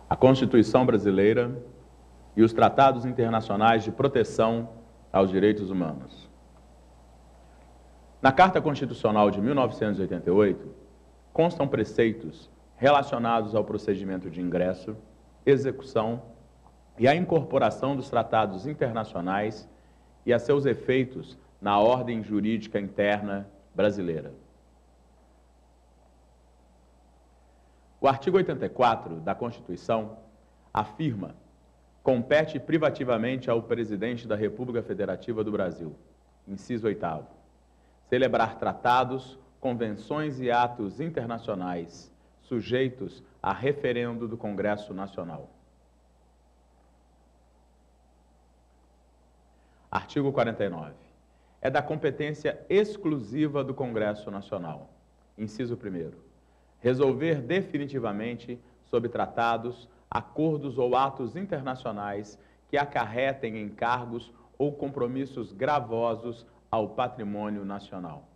a Constituição Brasileira e os tratados internacionais de proteção aos direitos humanos. Na Carta Constitucional de 1988, constam preceitos relacionados ao procedimento de ingresso, execução e à incorporação dos tratados internacionais e a seus efeitos na ordem jurídica interna brasileira. O artigo 84 da Constituição afirma: compete privativamente ao Presidente da República Federativa do Brasil, inciso 8º, celebrar tratados, convenções e atos internacionais sujeitos a referendo do Congresso Nacional. Artigo 49. É da competência exclusiva do Congresso Nacional, inciso 1º, resolver definitivamente sobre tratados, acordos ou atos internacionais que acarretem encargos ou compromissos gravosos ao patrimônio nacional.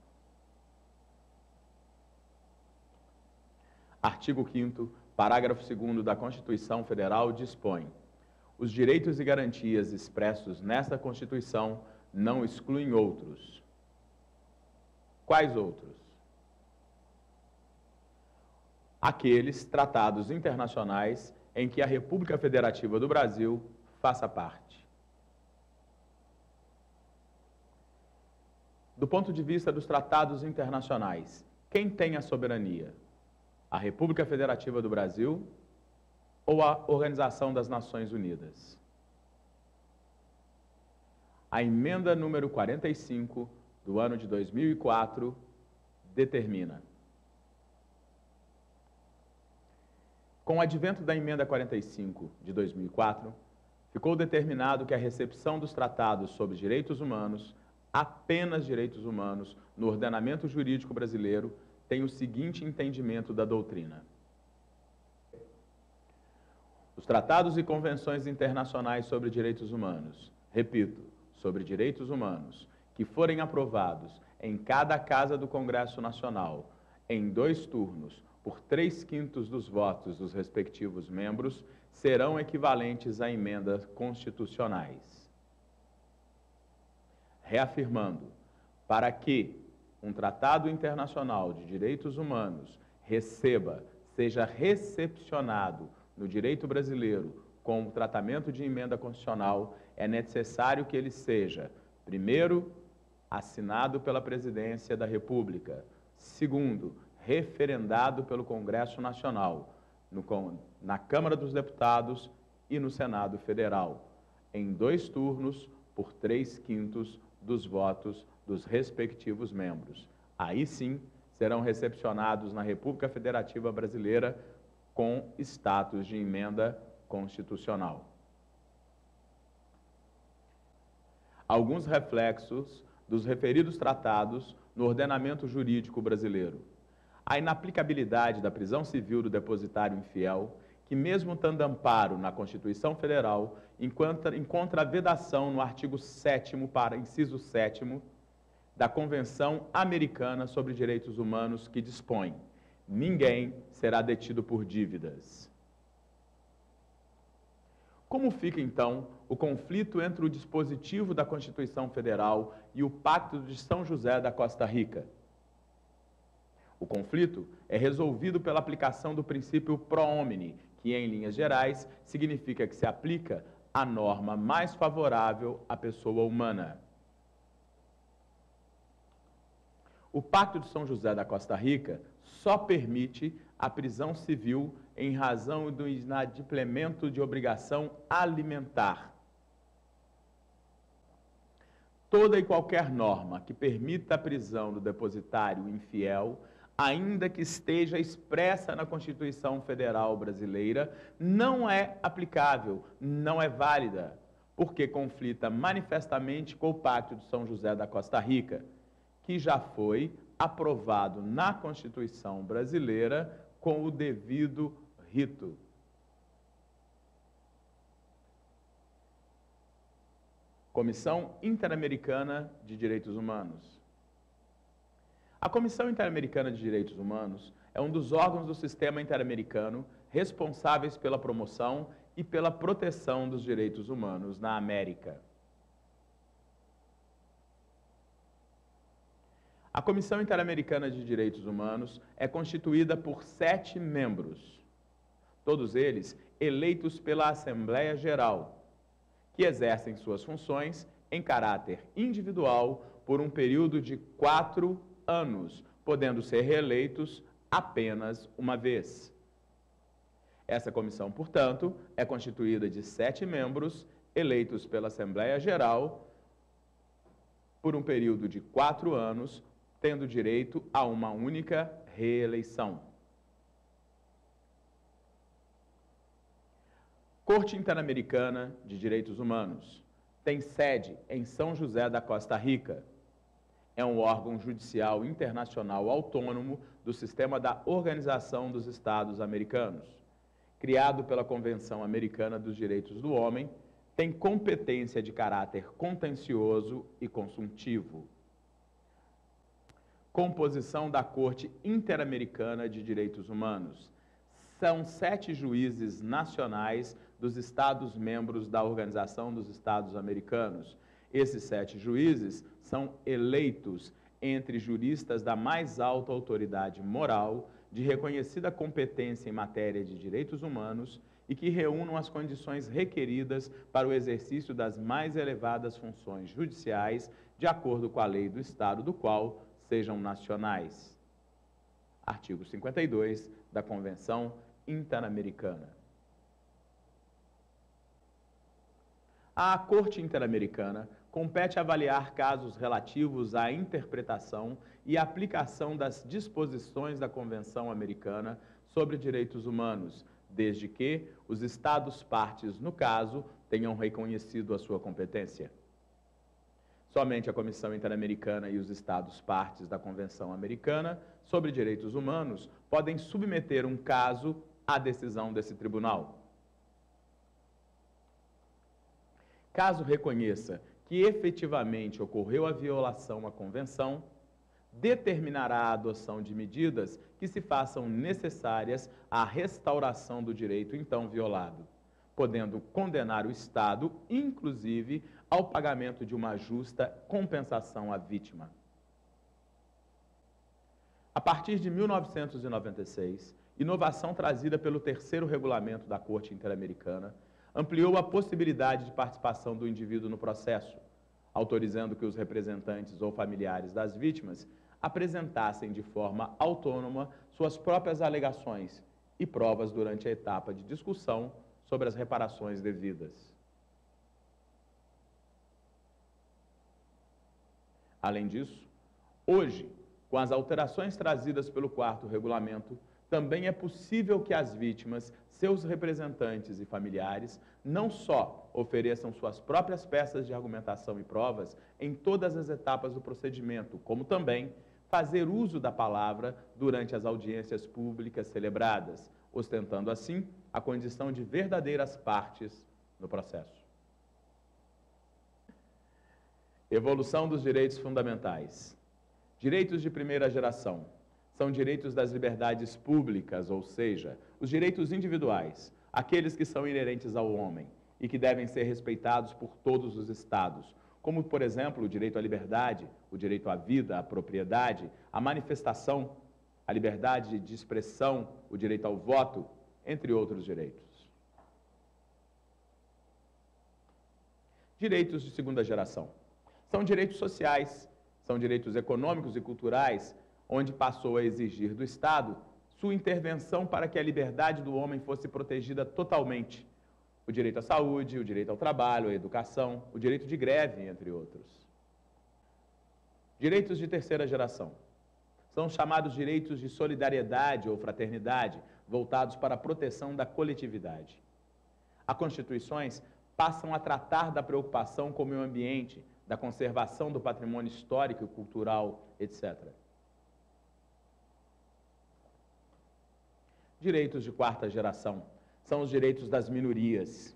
Artigo 5º, parágrafo 2º da Constituição Federal dispõe: os direitos e garantias expressos nesta Constituição não excluem outros. Quais outros? Aqueles tratados internacionais em que a República Federativa do Brasil faça parte. Do ponto de vista dos tratados internacionais, quem tem a soberania? A República Federativa do Brasil ou a Organização das Nações Unidas? A emenda número 45 do ano de 2004 determina: com o advento da emenda 45 de 2004, ficou determinado que a recepção dos tratados sobre direitos humanos, apenas direitos humanos, no ordenamento jurídico brasileiro, tem o seguinte entendimento da doutrina: os tratados e convenções internacionais sobre direitos humanos, repito, sobre direitos humanos, que forem aprovados em cada casa do Congresso Nacional, em 2 turnos, por 3/5 dos votos dos respectivos membros, serão equivalentes a emendas constitucionais. Reafirmando, para que um tratado internacional de direitos humanos seja recepcionado no direito brasileiro com o tratamento de emenda constitucional, é necessário que ele seja, primeiro, assinado pela Presidência da República, segundo, referendado pelo Congresso Nacional, na Câmara dos Deputados e no Senado Federal, em 2 turnos, por 3/5 dos votos dos respectivos membros. Aí sim, serão recepcionados na República Federativa Brasileira com status de emenda constitucional. Alguns reflexos dos referidos tratados no ordenamento jurídico brasileiro: a inaplicabilidade da prisão civil do depositário infiel, que mesmo tendo amparo na Constituição Federal, encontra a vedação no artigo 7º, para inciso 7º, da Convenção Americana sobre Direitos Humanos, que dispõe: ninguém será detido por dívidas. Como fica, então, o conflito entre o dispositivo da Constituição Federal e o Pacto de São José da Costa Rica? O conflito é resolvido pela aplicação do princípio pro homine, que, em linhas gerais, significa que se aplica a norma mais favorável à pessoa humana. O Pacto de São José da Costa Rica só permite a prisão civil em razão do inadimplemento de obrigação alimentar. Toda e qualquer norma que permita a prisão do depositário infiel, ainda que esteja expressa na Constituição Federal Brasileira, não é aplicável, não é válida, porque conflita manifestamente com o Pacto de São José da Costa Rica, que já foi aprovado na Constituição Brasileira com o devido rito. Comissão Interamericana de Direitos Humanos. A Comissão Interamericana de Direitos Humanos é um dos órgãos do sistema interamericano responsáveis pela promoção e pela proteção dos direitos humanos na América. A Comissão Interamericana de Direitos Humanos é constituída por 7 membros, todos eles eleitos pela Assembleia Geral, que exercem suas funções em caráter individual por um período de 4 anos, podendo ser reeleitos apenas uma vez. Essa comissão, portanto, é constituída de 7 membros eleitos pela Assembleia Geral por um período de 4 anos, tendo direito a uma única reeleição. Corte Interamericana de Direitos Humanos tem sede em São José da Costa Rica. É um órgão judicial internacional autônomo do sistema da Organização dos Estados Americanos. Criado pela Convenção Americana dos Direitos do Homem, tem competência de caráter contencioso e consultivo. Composição da Corte Interamericana de Direitos Humanos. São 7 juízes nacionais dos Estados-membros da Organização dos Estados Americanos. Esses 7 juízes são eleitos entre juristas da mais alta autoridade moral, de reconhecida competência em matéria de direitos humanos e que reúnam as condições requeridas para o exercício das mais elevadas funções judiciais, de acordo com a lei do Estado do qual sejam nacionais. Artigo 52 da Convenção Interamericana. À Corte Interamericana compete avaliar casos relativos à interpretação e aplicação das disposições da Convenção Americana sobre Direitos Humanos, desde que os Estados partes, no caso, tenham reconhecido a sua competência. Somente a Comissão Interamericana e os Estados partes da Convenção Americana sobre Direitos Humanos podem submeter um caso à decisão desse tribunal. Caso reconheça que efetivamente ocorreu a violação à Convenção, determinará a adoção de medidas que se façam necessárias à restauração do direito então violado, podendo condenar o Estado, inclusive, ao pagamento de uma justa compensação à vítima. A partir de 1996, inovação trazida pelo 3º regulamento da Corte Interamericana ampliou a possibilidade de participação do indivíduo no processo, autorizando que os representantes ou familiares das vítimas apresentassem de forma autônoma suas próprias alegações e provas durante a etapa de discussão sobre as reparações devidas. Além disso, hoje, com as alterações trazidas pelo 4º regulamento, também é possível que as vítimas, seus representantes e familiares não só ofereçam suas próprias peças de argumentação e provas em todas as etapas do procedimento, como também fazer uso da palavra durante as audiências públicas celebradas, ostentando assim a condição de verdadeiras partes no processo. Evolução dos direitos fundamentais. Direitos de primeira geração são direitos das liberdades públicas, ou seja, os direitos individuais, aqueles que são inerentes ao homem e que devem ser respeitados por todos os Estados, como, por exemplo, o direito à liberdade, o direito à vida, à propriedade, à manifestação, a liberdade de expressão, o direito ao voto, entre outros direitos. Direitos de segunda geração. São direitos sociais, são direitos econômicos e culturais, onde passou a exigir do Estado sua intervenção para que a liberdade do homem fosse protegida totalmente. O direito à saúde, o direito ao trabalho, à educação, o direito de greve, entre outros. Direitos de terceira geração. São chamados direitos de solidariedade ou fraternidade, voltados para a proteção da coletividade. As constituições passam a tratar da preocupação com o meio ambiente, da conservação do patrimônio histórico e cultural, etc. Direitos de quarta geração são os direitos das minorias.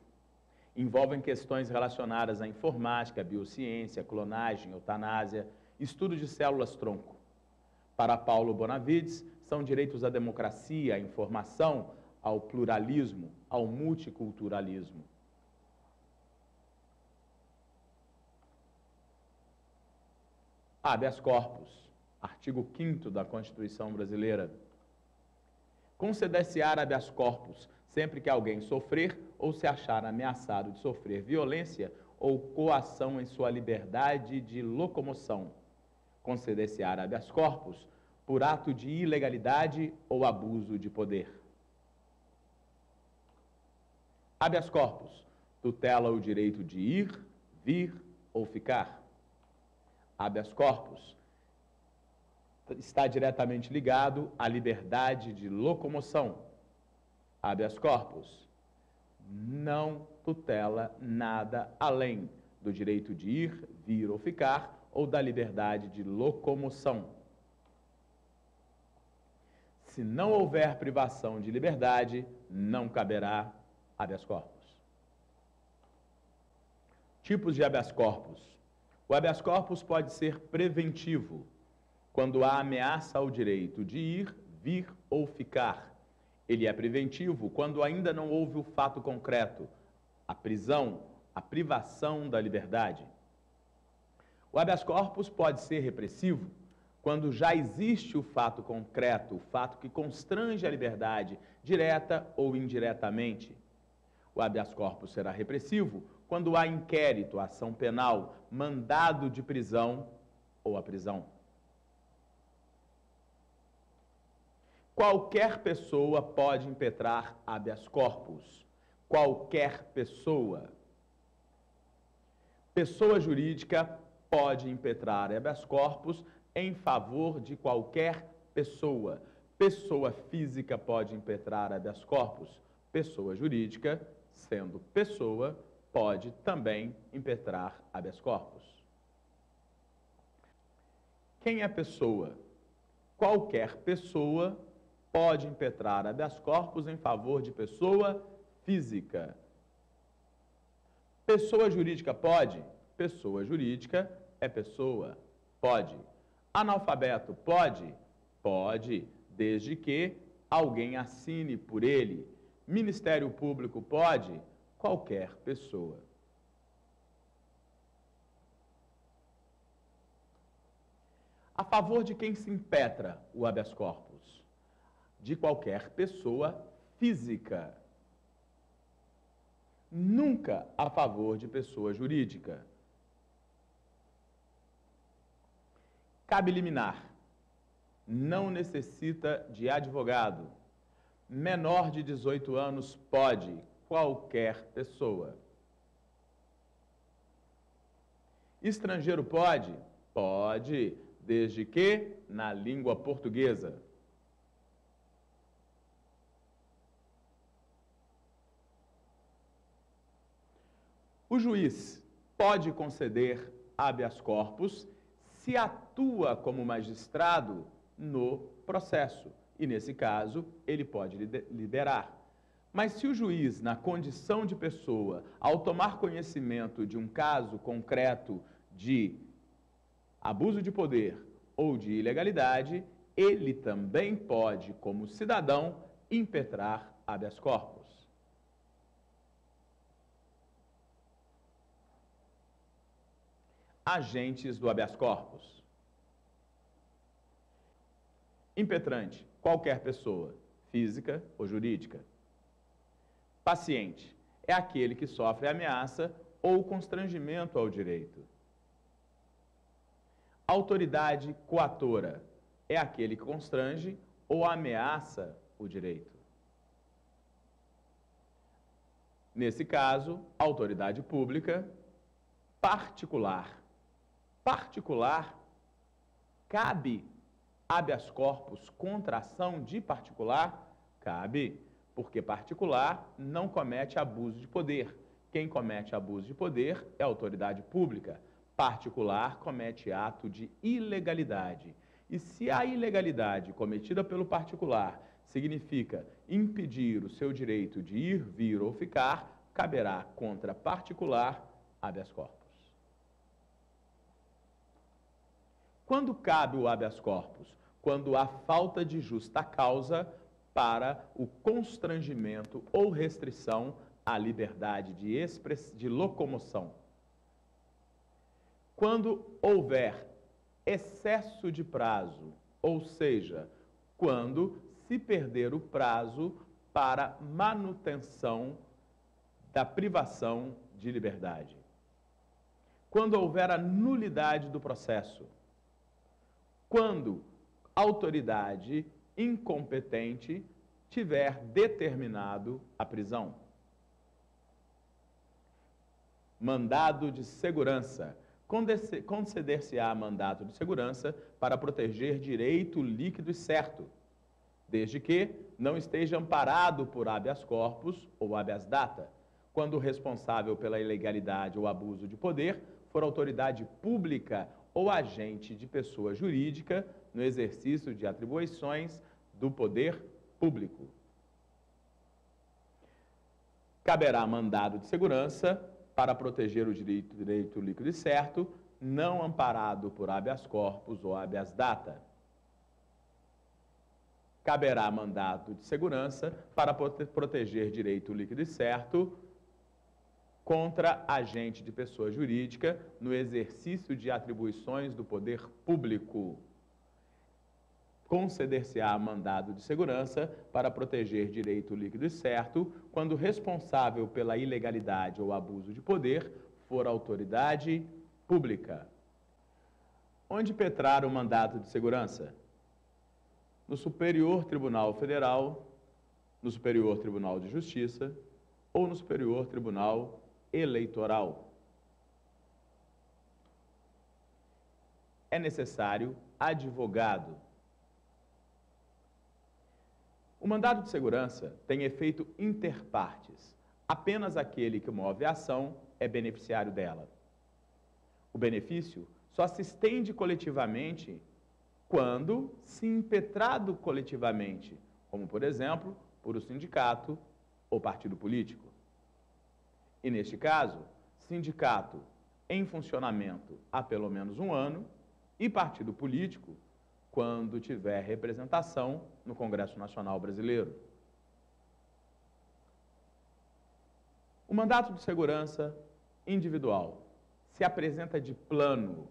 Envolvem questões relacionadas à informática, biociência, clonagem, eutanásia, estudo de células-tronco. Para Paulo Bonavides, são direitos à democracia, à informação, ao pluralismo, ao multiculturalismo. Habeas corpus, artigo 5º da Constituição Brasileira. Conceder-se-á habeas corpus sempre que alguém sofrer ou se achar ameaçado de sofrer violência ou coação em sua liberdade de locomoção. Conceder-se-á habeas corpus por ato de ilegalidade ou abuso de poder. Habeas corpus tutela o direito de ir, vir ou ficar. Habeas corpus está diretamente ligado à liberdade de locomoção. Habeas corpus não tutela nada além do direito de ir, vir ou ficar ou da liberdade de locomoção. Se não houver privação de liberdade, não caberá habeas corpus. Tipos de habeas corpus. O habeas corpus pode ser preventivo, quando há ameaça ao direito de ir, vir ou ficar. Ele é preventivo quando ainda não houve o fato concreto, a prisão, a privação da liberdade. O habeas corpus pode ser repressivo quando já existe o fato concreto, o fato que constrange a liberdade, direta ou indiretamente. O habeas corpus será repressivo quando há inquérito, ação penal, mandado de prisão ou a prisão. Qualquer pessoa pode impetrar habeas corpus. Qualquer pessoa. Pessoa jurídica pode impetrar habeas corpus em favor de qualquer pessoa. Pessoa física pode impetrar habeas corpus. Pessoa jurídica, sendo pessoa, pode também impetrar habeas corpus. Quem é pessoa? Qualquer pessoa pode impetrar habeas corpus em favor de pessoa física. Pessoa jurídica pode? Pessoa jurídica é pessoa. Pode. Analfabeto pode? Pode, desde que alguém assine por ele. Ministério Público pode? Qualquer pessoa. A favor de quem se impetra o habeas corpus? De qualquer pessoa física. Nunca a favor de pessoa jurídica. Cabe liminar. Não necessita de advogado. Menor de 18 anos pode, qualquer pessoa. Estrangeiro pode? Pode, desde que na língua portuguesa. O juiz pode conceder habeas corpus se atua como magistrado no processo. E, nesse caso, ele pode liberar. Mas se o juiz, na condição de pessoa, ao tomar conhecimento de um caso concreto de abuso de poder ou de ilegalidade, ele também pode, como cidadão, impetrar habeas corpus. Agentes do habeas corpus. Impetrante, qualquer pessoa, física ou jurídica. Paciente, é aquele que sofre ameaça ou constrangimento ao direito. Autoridade coatora, é aquele que constrange ou ameaça o direito. Nesse caso, autoridade pública. Particular. Particular, cabe habeas corpus contra ação de particular? Cabe, porque particular não comete abuso de poder. Quem comete abuso de poder é a autoridade pública. Particular comete ato de ilegalidade. E se a ilegalidade cometida pelo particular significa impedir o seu direito de ir, vir ou ficar, caberá contra particular habeas corpus. Quando cabe o habeas corpus? Quando há falta de justa causa para o constrangimento ou restrição à liberdade de locomoção. Quando houver excesso de prazo, ou seja, quando se perder o prazo para manutenção da privação de liberdade. Quando houver a nulidade do processo. Quando a autoridade incompetente tiver determinado a prisão. Mandado de segurança. Conceder-se-á mandato de segurança para proteger direito líquido e certo, desde que não esteja amparado por habeas corpus ou habeas data, quando o responsável pela ilegalidade ou abuso de poder for autoridade pública ou agente de pessoa jurídica no exercício de atribuições do poder público. Caberá mandado de segurança para proteger o direito líquido e certo, não amparado por habeas corpus ou habeas data. Caberá mandado de segurança para proteger direito líquido e certo contra agente de pessoa jurídica no exercício de atribuições do poder público. Conceder-se-á mandado de segurança para proteger direito líquido e certo quando o responsável pela ilegalidade ou abuso de poder for autoridade pública. Onde impetrar o mandato de segurança? No Superior Tribunal Federal, no Superior Tribunal de Justiça ou no Superior Tribunal Eleitoral. É necessário advogado. O mandado de segurança tem efeito inter partes. Apenas aquele que move a ação é beneficiário dela. O benefício só se estende coletivamente quando se impetrado coletivamente, como, por exemplo, por o sindicato ou partido político. E, neste caso, sindicato em funcionamento há pelo menos 1 ano e partido político quando tiver representação no Congresso Nacional Brasileiro. O mandato de segurança individual se apresenta de plano,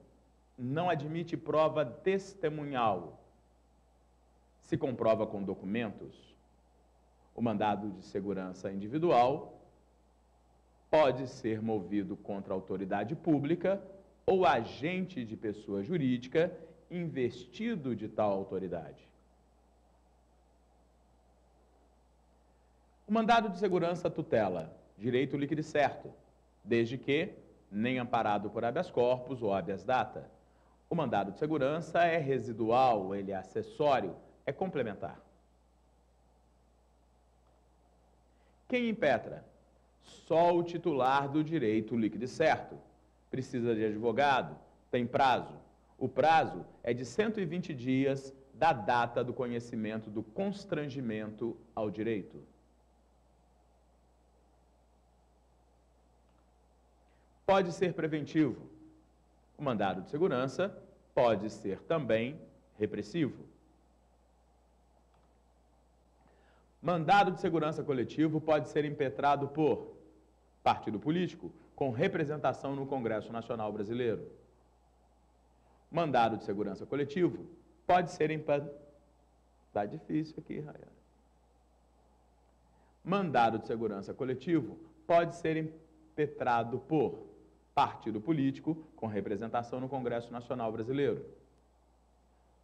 não admite prova testemunhal. Se comprova com documentos. O mandado de segurança individual pode ser movido contra a autoridade pública ou agente de pessoa jurídica investido de tal autoridade. O mandado de segurança tutela direito líquido e certo, desde que nem amparado por habeas corpus ou habeas data. O mandado de segurança é residual, ele é acessório, é complementar. Quem impetra? Só o titular do direito líquido e certo. Precisa de advogado? Tem prazo. O prazo é de 120 dias da data do conhecimento do constrangimento ao direito. Pode ser preventivo. O mandado de segurança pode ser também repressivo. Mandado de segurança coletivo pode ser impetrado por partido político com representação no Congresso Nacional Brasileiro. Mandado de segurança coletivo pode ser impetrado... Tá difícil aqui, Rayana. Mandado de segurança coletivo pode ser impetrado por partido político com representação no Congresso Nacional Brasileiro,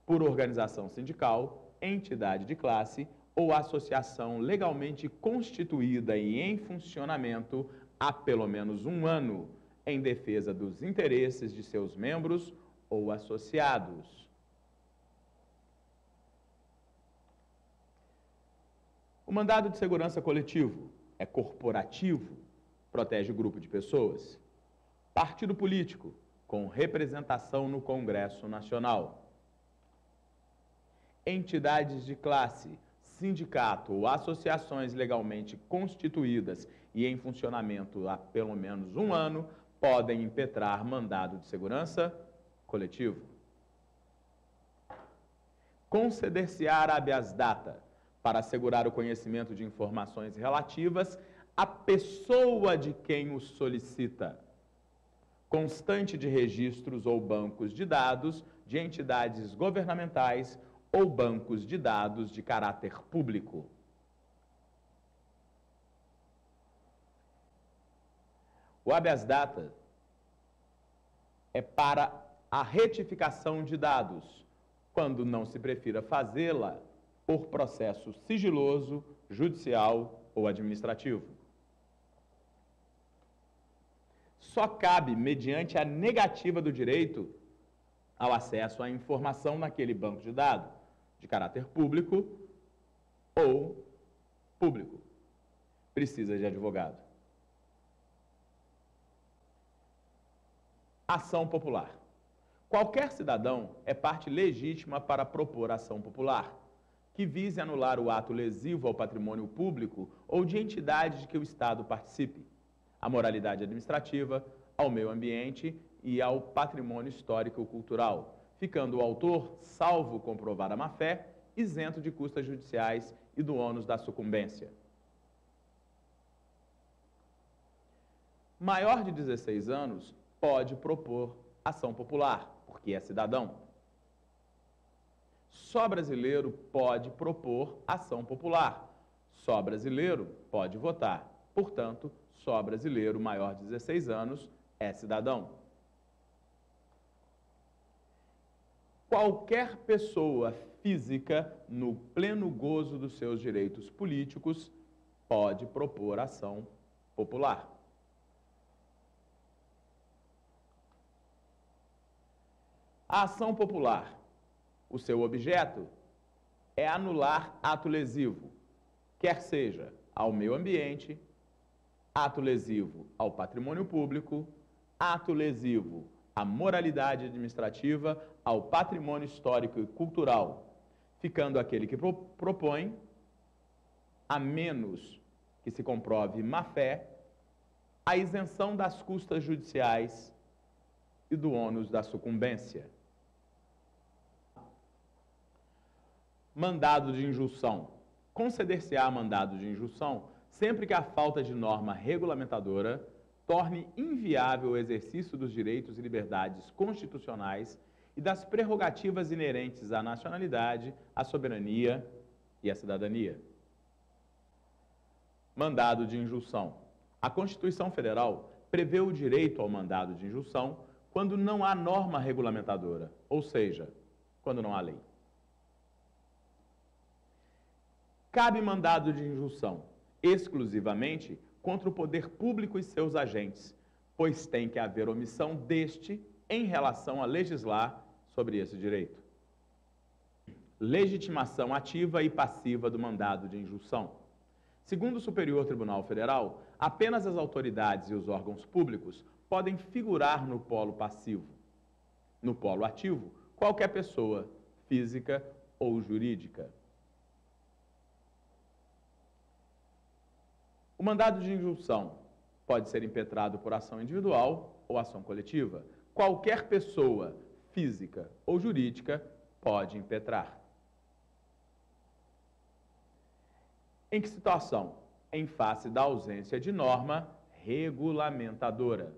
por organização sindical, entidade de classe ou associação legalmente constituída e em funcionamento há pelo menos 1 ano, em defesa dos interesses de seus membros ou associados. O mandado de segurança coletivo é corporativo, protege o grupo de pessoas. Partido político, com representação no Congresso Nacional. Entidades de classe, sindicato ou associações legalmente constituídas e em funcionamento há pelo menos 1 ano, podem impetrar mandado de segurança coletivo. Conceder-se-á habeas data para assegurar o conhecimento de informações relativas à pessoa de quem o solicita, constante de registros ou bancos de dados de entidades governamentais ou bancos de dados de caráter público. O habeas data é para a retificação de dados, quando não se prefira fazê-la por processo sigiloso, judicial ou administrativo. Só cabe mediante a negativa do direito ao acesso à informação naquele banco de dados, de caráter público ou público. Precisa de advogado. Ação popular. Qualquer cidadão é parte legítima para propor ação popular, que vise anular o ato lesivo ao patrimônio público ou de entidade de que o Estado participe, à moralidade administrativa, ao meio ambiente e ao patrimônio histórico-cultural, ficando o autor, salvo comprovar a má-fé, isento de custas judiciais e do ônus da sucumbência. Maior de 16 anos pode propor ação popular, porque é cidadão. Só brasileiro pode propor ação popular. Só brasileiro pode votar. Portanto, só brasileiro maior de 16 anos é cidadão. Qualquer pessoa física, no pleno gozo dos seus direitos políticos, pode propor ação popular. A ação popular, o seu objeto é anular ato lesivo, quer seja ao meio ambiente, ato lesivo ao patrimônio público, ato lesivo à moralidade administrativa, ao patrimônio histórico e cultural, ficando aquele que propõe, a menos que se comprove má-fé, a isenção das custas judiciais e do ônus da sucumbência. Mandado de injunção. Conceder-se-á mandado de injunção sempre que a falta de norma regulamentadora torne inviável o exercício dos direitos e liberdades constitucionais e das prerrogativas inerentes à nacionalidade, à soberania e à cidadania. Mandado de injunção. A Constituição Federal prevê o direito ao mandado de injunção quando não há norma regulamentadora, ou seja, quando não há lei. Cabe mandado de injunção exclusivamente contra o poder público e seus agentes, pois tem que haver omissão deste em relação a legislar sobre esse direito. Legitimação ativa e passiva do mandado de injunção. Segundo o Superior Tribunal Federal, apenas as autoridades e os órgãos públicos podem figurar no polo passivo. No polo ativo, qualquer pessoa, física ou jurídica. O mandado de injunção pode ser impetrado por ação individual ou ação coletiva. Qualquer pessoa, física ou jurídica, pode impetrar. Em que situação? Em face da ausência de norma regulamentadora.